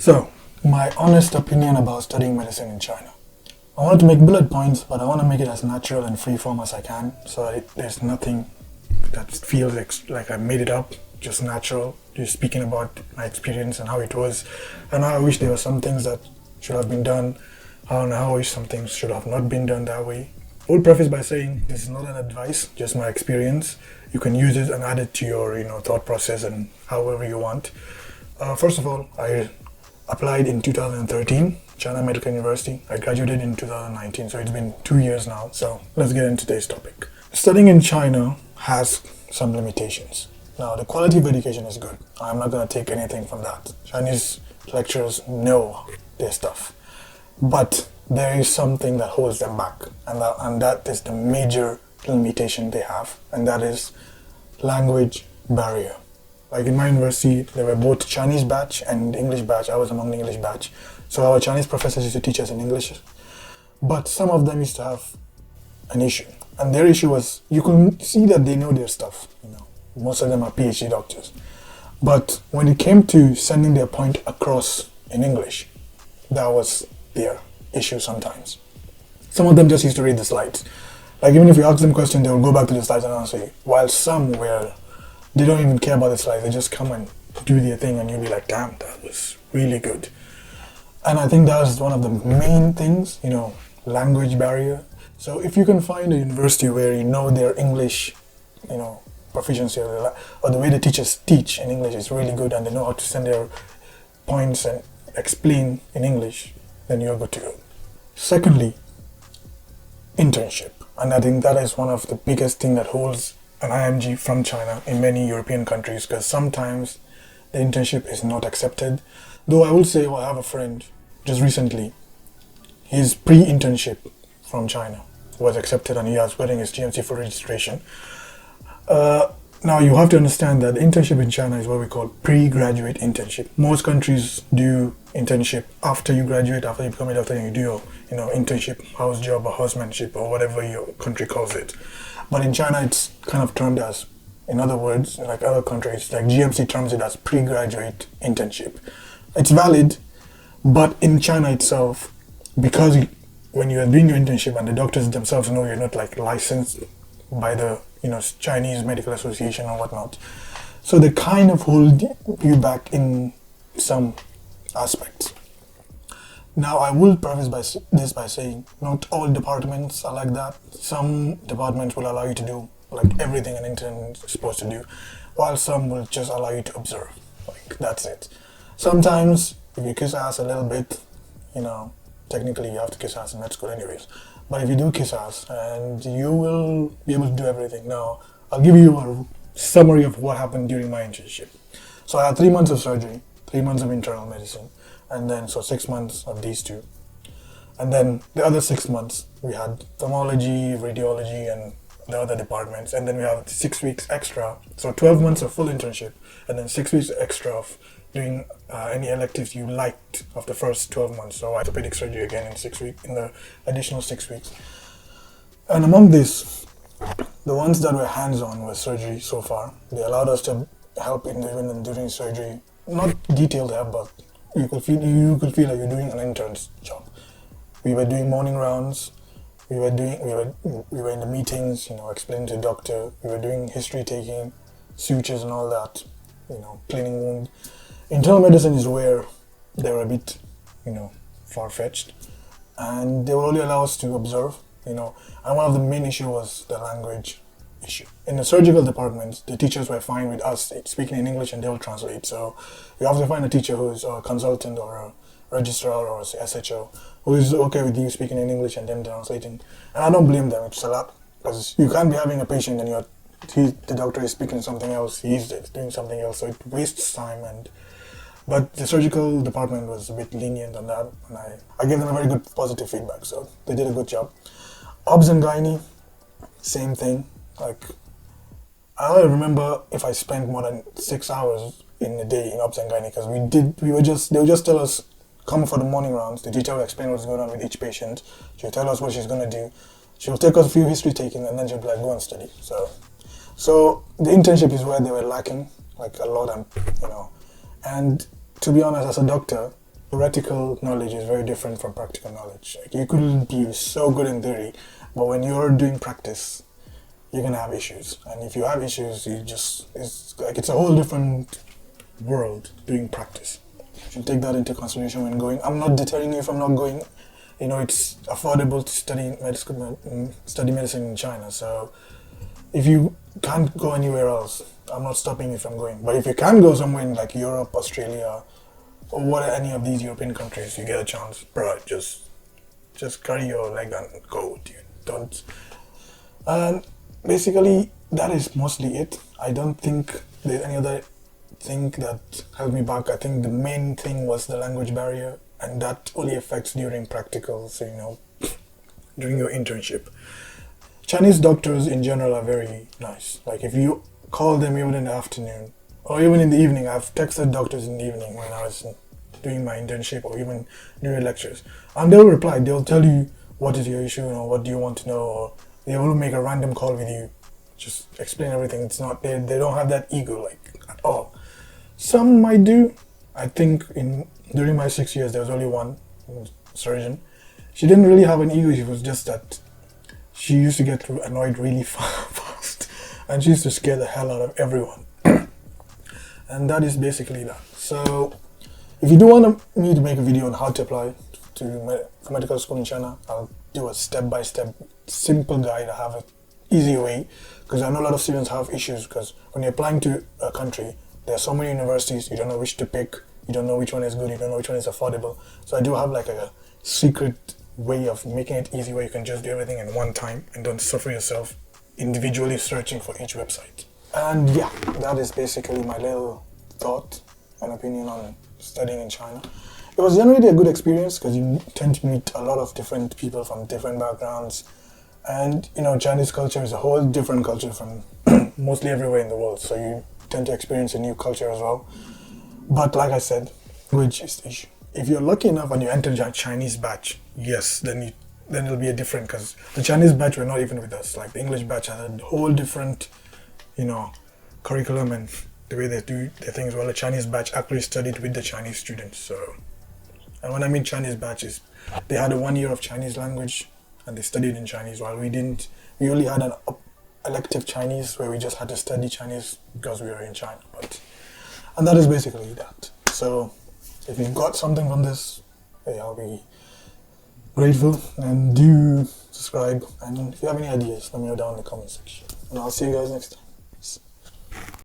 So, my honest opinion about studying medicine in China. I wanted to make bullet points, but I want to make it as natural and free form as I can, so that there's nothing that feels like I made it up, just natural, just speaking about my experience and how it was, and how I wish there were some things that should have been done, and how I wish some things should have not been done that way. I will preface by saying this is not an advice, just my experience. You can use it and add it to your thought process and however you want. First of all, I applied in 2013, China Medical University. I graduated in 2019, so it's been 2 years now. So let's get into today's topic. Studying in China has some limitations. Now, the quality of education is good. I'm not going to take anything from that. Chinese lecturers know their stuff. But there is something that holds them back, and that is the major limitation they have, and that is language barrier. Like in my university, there were both Chinese batch and English batch. I was among the English batch. So our Chinese professors used to teach us in English. But some of them used to have an issue. And their issue was, you can see that they know their stuff. Most of them are PhD doctors. But when it came to sending their point across in English, that was their issue sometimes. Some of them just used to read the slides. Like even if you ask them questions, they will go back to the slides and answer you. While some were, they don't even care about the slides. They just come and do their thing, and you'll be like, damn, that was really good. And I think that is one of the main things, language barrier. So if you can find a university where their English, proficiency or the way the teachers teach in English is really good, and they know how to send their points and explain in English, then you're good to go. Secondly, internship. And I think that is one of the biggest thing that holds an IMG from China in many European countries, because sometimes the internship is not accepted. Though I will say, I have a friend just recently, his pre-internship from China was accepted, and he was getting his GMC for registration. Now you have to understand that internship in China is what we call pre-graduate internship. Most countries do internship after you graduate, after you become a doctor, and you do your internship, house job or housemanship or whatever your country calls it. But in China it's kind of termed as, in other words, like other countries, like GMC terms it as pre-graduate internship. It's valid, but in China itself, because when you are doing your internship and the doctors themselves know you're not like licensed by the Chinese Medical Association or whatnot, so they kind of hold you back in some aspects. Now, I will preface this by saying not all departments are like that. Some departments will allow you to do like everything an intern is supposed to do, while some will just allow you to observe. Like that's it. Sometimes if you kiss ass a little bit, technically you have to kiss ass in med school anyways. But if you do kiss ass, and you will be able to do everything. Now, I'll give you a summary of what happened during my internship. So I had 3 months of surgery, 3 months of internal medicine, and then 6 months of these two. And then the other 6 months, we had ophthalmology, radiology, and the other departments. And then we have 6 weeks extra. So 12 months of full internship, and then 6 weeks extra of doing any electives you liked of the first 12 months. So orthopedic surgery again in 6 weeks, in the additional 6 weeks. And among this, the ones that were hands-on with surgery so far, they allowed us to help even during surgery. Not detailed help, but you could feel like you're doing an intern's job. We were doing morning rounds. We were in the meetings, explaining to the doctor. We were doing history taking, sutures and all that, cleaning wound. Internal medicine is where they're a bit, far-fetched, and they will only allow us to observe, and one of the main issues was the language issue. In the surgical departments, the teachers were fine with us speaking in English and they will translate. So you have to find a teacher who is a consultant or a registrar or SHO who is okay with you speaking in English and them translating. And I don't blame them. It's a lot, because you can't be having a patient and the doctor is speaking something else, he's doing something else, so it wastes time. But the surgical department was a bit lenient on that, and I gave them a very good positive feedback, so they did a good job. Obs and gynae, same thing. Like, I don't remember if I spent more than 6 hours in a day in obs and gynae, because they would just tell us, come for the morning rounds. The teacher will explain what's going on with each patient. She'll tell us what she's going to do. She'll take us a few history taking, and then she'll be like, go and study. So the internship is where they were lacking, like a lot, and to be honest, as a doctor, theoretical knowledge is very different from practical knowledge. Like you could be so good in theory, but when you're doing practice, you're gonna have issues. And if you have issues, it's a whole different world doing practice. You should take that into consideration when going. I'm not deterring you from not going. You know, it's affordable to study medicine in China. So if you can't go anywhere else, I'm not stopping you from going. But if you can go somewhere in like Europe, Australia, or what any of these European countries, you get a chance, bro. Just carry your leg and go, dude. Don't. And basically, that is mostly it. I don't think there's any other thing that held me back. I think the main thing was the language barrier, and that only affects during practicals, you know, during your internship. Chinese doctors in general are very nice. Like if you call them even in the afternoon or even in the evening, I've texted doctors in the evening when I was doing my internship or even during lectures, and they'll reply. They'll tell you what is your issue or what do you want to know, or they will make a random call with you, just explain everything. It's not they don't have that ego like at all. Some might do. I think during my 6 years there was only one surgeon. She didn't really have an ego. She was just that she used to get annoyed really fast, and she used to scare the hell out of everyone. And that is basically that. So if you do want me to make a video on how to apply to medical school in China, I'll do a step-by-step simple guide. I have an easy way, because I know a lot of students have issues, because when you're applying to a country, there are so many universities, you don't know which to pick, you don't know which one is good, you don't know which one is affordable. So I do have like a secret way of making it easy where you can just do everything in one time and don't suffer yourself individually searching for each website. And yeah, that is basically my little thought and opinion on studying in China. It was generally a good experience because you tend to meet a lot of different people from different backgrounds, and you know, Chinese culture is a whole different culture from mostly everywhere in the world, so you tend to experience a new culture as well. But like I said, language is the issue. If you're lucky enough and you enter a Chinese batch, yes, then it'll be a different, because the Chinese batch were not even with us. Like the English batch had a whole different, you know, curriculum and the way they do their things. Well, the Chinese batch actually studied with the Chinese students. So, and when I mean Chinese batches, they had a 1 year of Chinese language and they studied in Chinese, while we didn't. We only had an elective Chinese where we just had to study Chinese because we were in China. And that is basically that. So if you got something from this, hey, I'll be grateful, and do subscribe, and if you have any ideas, let me know down in the comment section, and I'll see you guys next time. Peace.